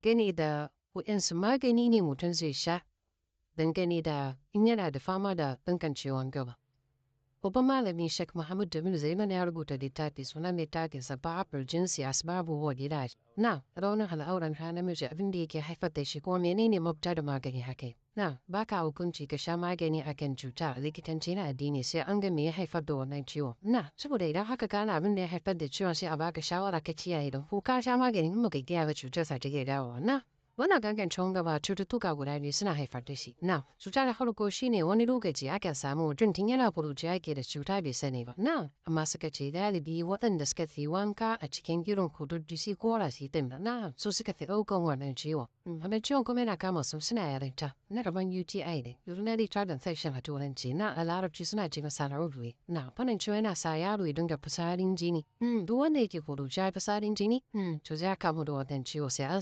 gani da waɗansu magani ne mutum zai sha dangane da in yana da fama da ɗinkan ciwon gaba. Babban malami Sheikh Muhammad Jamil Zaiman ya rubuta littafi sunan littafin sababul jinsi asbabu wa gidaj. Na raunin al'auran ha namiji abin da yake haifar da shi kuma menene mafita da magani haka. Na baka hukunci ka sha magani akan cuta a likitanci na addini sai an ga me ya haifar da wannan ciwon. Na saboda idan haka gane abin da ya haifar da ciwon sai a baka shawara ka kiyaye don ko ka sha magani in baka kiyaye cutar sa take dawowa. Na wannan gangan ciwon gaba cututtuka guda biyu suna haifar da shi. Na cuta na farko shine wani lokaci akan samu mutum tun yana kuruciya yake da cuta bai sani ba. Na amma suka ce galibi waɗanda suka fi wanka a cikin girin kududdufi ko rasi din na su suka fi ɗaukan wannan ciwon. Wannan ciwon kuma yana kama su suna yarinta na rabon UTI ne urinary tract infection a turanci na a larabci suna ce masa larvae. Na fannin ciwon yana sa yaro ya dinga fisarin jini. Duk wanda yake kuruciya fisarin jini to ya kamu da wannan ciwo sai an